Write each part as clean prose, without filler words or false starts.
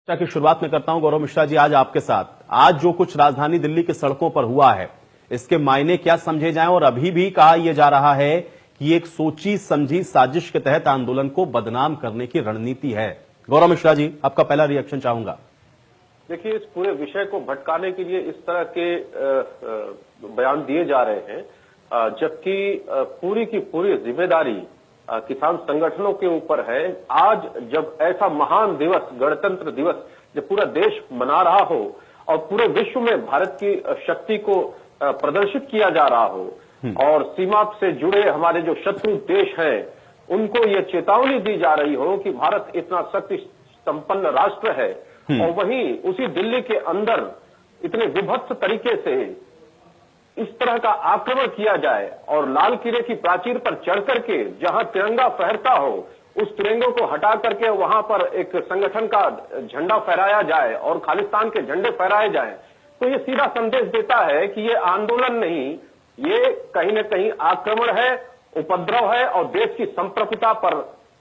की शुरुआत में करता हूं गौरव मिश्रा जी, आज आपके साथ आज जो कुछ राजधानी दिल्ली की सड़कों पर हुआ है इसके मायने क्या समझे जाएं। और अभी भी कहा यह जा रहा है कि एक सोची समझी साजिश के तहत आंदोलन को बदनाम करने की रणनीति है। गौरव मिश्रा जी, आपका पहला रिएक्शन चाहूंगा। देखिए, इस पूरे विषय को भटकाने के लिए इस तरह के बयान दिए जा रहे हैं, जबकि पूरी की पूरी जिम्मेदारी किसान संगठनों के ऊपर है। आज जब ऐसा महान दिवस, गणतंत्र दिवस, जब पूरा देश मना रहा हो और पूरे विश्व में भारत की शक्ति को प्रदर्शित किया जा रहा हो और सीमा से जुड़े हमारे जो शत्रु देश हैं उनको ये चेतावनी दी जा रही हो कि भारत इतना शक्ति संपन्न राष्ट्र है, और वहीं उसी दिल्ली के अंदर इतने विभत्स तरीके से इस तरह का आक्रमण किया जाए और लाल किले की प्राचीर पर चढ़ करके जहां तिरंगा फहरता हो उस तिरंगे को हटा करके वहां पर एक संगठन का झंडा फहराया जाए और खालिस्तान के झंडे फहराए जाए, तो ये सीधा संदेश देता है कि ये आंदोलन नहीं, ये कहीं न कहीं आक्रमण है, उपद्रव है और देश की संप्रभुता पर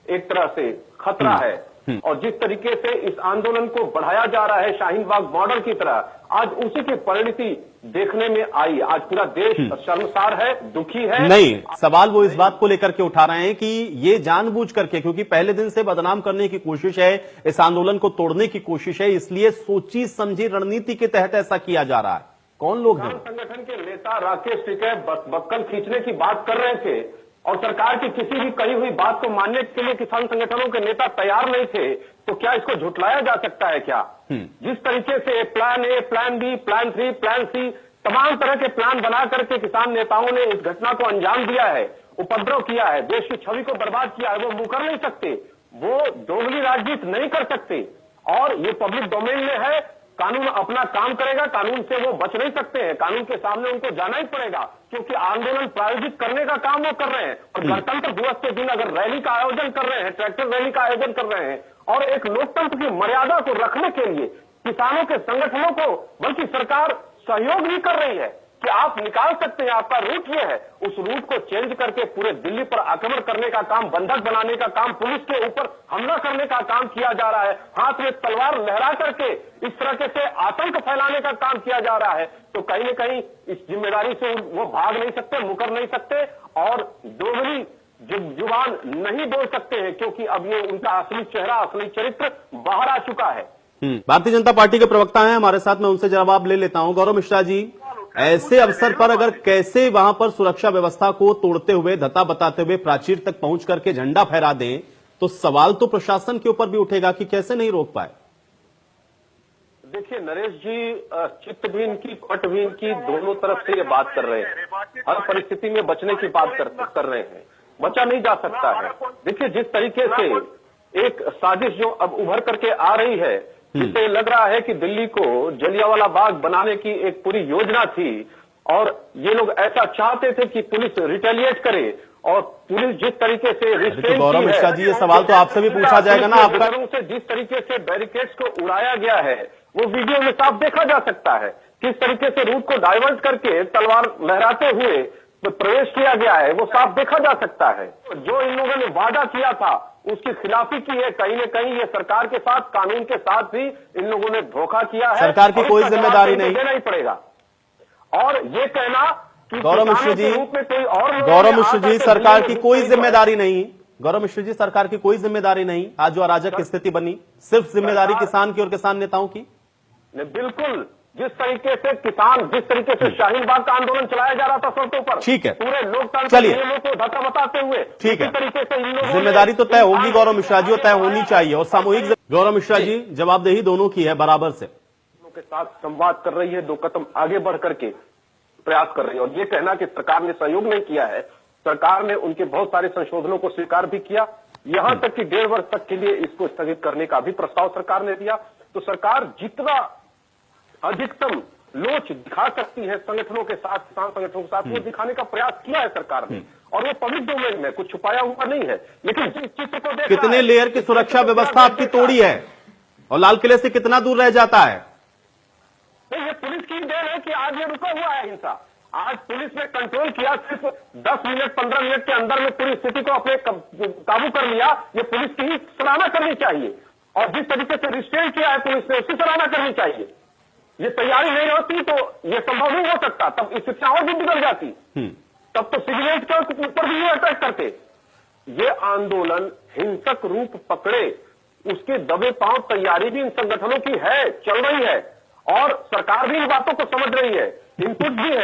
एक तरह से खतरा है। और जिस तरीके से इस आंदोलन को बढ़ाया जा रहा है शाहीन बाग मॉडल की तरह, आज उसी की परिणति देखने में आई। आज पूरा देश शर्मसार है, दुखी है। नहीं, सवाल वो इस बात को लेकर के उठा रहे हैं कि ये जानबूझ करके, क्योंकि पहले दिन से बदनाम करने की कोशिश है, इस आंदोलन को तोड़ने की कोशिश है, इसलिए सोची समझी रणनीति के तहत ऐसा किया जा रहा है। कौन लोग हैं? संगठन के नेता राकेश टिकैत बक्कल खींचने की बात कर रहे थे और सरकार की किसी भी कही हुई बात को मानने के लिए किसान संगठनों के नेता तैयार नहीं थे, तो क्या इसको झुटलाया जा सकता है क्या? जिस तरीके से plan A, plan B, plan 3, plan C, तमाम तरह के प्लान बना करके किसान नेताओं ने इस घटना को अंजाम दिया है, उपद्रव किया है, देश की छवि को बर्बाद किया है, वो मुकर नहीं सकते, वो दोगली राजनीति नहीं कर सकते। और ये पब्लिक डोमेन में है, कानून अपना काम करेगा, कानून से वो बच नहीं सकते हैं, कानून के सामने उनको जाना ही पड़ेगा, क्योंकि आंदोलन प्रायोजित करने का काम वो कर रहे हैं। और गणतंत्र दिवस के दिन अगर रैली का आयोजन कर रहे हैं, ट्रैक्टर रैली का आयोजन कर रहे हैं और एक लोकतंत्र की मर्यादा को रखने के लिए किसानों के संगठनों को बल्कि सरकार सहयोग भी कर रही है कि आप निकाल सकते हैं, आपका रूट ये है, उस रूट को चेंज करके पूरे दिल्ली पर आक्रमण करने का काम, बंधक बनाने का काम, पुलिस के ऊपर हमला करने का काम किया जा रहा है, हाथ में तलवार लहरा करके इस तरह से आतंक फैलाने का काम किया जा रहा है, तो कहीं न कहीं इस जिम्मेदारी से वो भाग नहीं सकते, मुकर नहीं सकते और दोगली जुबान नहीं बोल सकते हैं, क्योंकि अब ये उनका असली चेहरा, असली चरित्र बाहर आ चुका है। भारतीय जनता पार्टी के प्रवक्ता हैं हमारे साथ, मैं उनसे जवाब ले लेता हूं। गौरव मिश्रा जी, ऐसे अवसर पर अगर कैसे वहां पर सुरक्षा व्यवस्था को तोड़ते हुए, धता बताते हुए प्राचीर तक पहुंच करके झंडा फहरा दें, तो सवाल तो प्रशासन के ऊपर भी उठेगा कि कैसे नहीं रोक पाए। देखिए नरेश जी, चित्त भी इनकी, पट भी इनकी, दोनों तरफ से ये बात कर रहे हैं, हर परिस्थिति में बचने की बात कर रहे हैं, बचा नहीं जा सकता है। देखिए जिस तरीके से एक साजिश जो अब उभर करके आ रही है, जिससे लग रहा है कि दिल्ली को जलियांवाला बाग बनाने की एक पूरी योजना थी और ये लोग ऐसा चाहते थे कि पुलिस रिटेलिएट करे, और पुलिस जिस तरीके से रिस्ट्रेन गौरव मिश्रा जी, ये सवाल तो आपसे भी पूछा जाएगा ना, आपका से जिस तरीके से बैरिकेड्स को उड़ाया गया है वो वीडियो में साफ देखा जा सकता है, किस तरीके से रूट को डाइवर्ट करके तलवार लहराते हुए प्रवेश किया गया है, वो साफ देखा जा सकता है। जो इन लोगों ने वादा किया था उसकी खिलाफी की है, कहीं न कहीं ये सरकार के साथ, कानून के साथ भी इन लोगों ने धोखा किया है। सरकार की कोई जिम्मेदारी नहीं, देना ही पड़ेगा। और ये कहना कि गौरव मिश्र जी, कोई और, गौरव मिश्र जी, सरकार की कोई जिम्मेदारी नहीं, गौरव मिश्र जी, सरकार की कोई जिम्मेदारी नहीं। आज जो अराजक स्थिति बनी, सिर्फ जिम्मेदारी किसान की और किसान नेताओं की। बिल्कुल, जिस तरीके से किसान, जिस तरीके से शाहीन बाग का आंदोलन चलाया जा रहा था सड़कों पर, ठीक है, पूरे लोकतंत्र नियमों को धक्का बताते हुए, ठीक है, तरीके से जिम्मेदारी तो तय होगी गौरव मिश्रा जी, और तय होनी चाहिए, और सामूहिक। गौरव मिश्रा जी, जवाबदेही दोनों की है बराबर से, के साथ संवाद कर रही है, 2 कदम आगे बढ़ करके प्रयास कर रही है। और ये कहना कि सरकार ने सहयोग नहीं किया है, सरकार ने उनके बहुत सारे संशोधनों को स्वीकार भी किया, यहां तक कि 1.5 वर्ष तक के लिए इसको स्थगित करने का भी प्रस्ताव सरकार ने दिया। तो सरकार जितना अधिकतम लोच दिखा सकती है संगठनों के साथ, किसान संगठनों के साथ, वो दिखाने का प्रयास किया है सरकार ने, और वो पब्लिक डोमेन में कुछ छुपाया हुआ नहीं है। लेकिन जिस चित्र को देखा, कितने लेयर की सुरक्षा व्यवस्था आपकी तोड़ी है और लाल किले से कितना दूर रह जाता है? ये पुलिस की देन है कि आज ये रुका हुआ है हिंसा। आज पुलिस ने कंट्रोल किया, सिर्फ 10 मिनट 15 मिनट के अंदर में पूरी स्थिति को अपने काबू कर लिया। ये पुलिस की ही सराहना करनी चाहिए। और जिस तरीके से रिस्ट्रेन किया है पुलिस ने, उसकी सराहना करनी चाहिए। ये तैयारी नहीं होती तो ये संभव नहीं हो सकता, तब स्थिति और भी बिगड़ जाती। तब तो सिविलियंस के ऊपर भी ये अटैक करते। ये आंदोलन हिंसक रूप पकड़े, उसके दबे पांव तैयारी भी इन संगठनों की है, चल रही है, और सरकार भी इन बातों को समझ रही है, इनपुट भी है।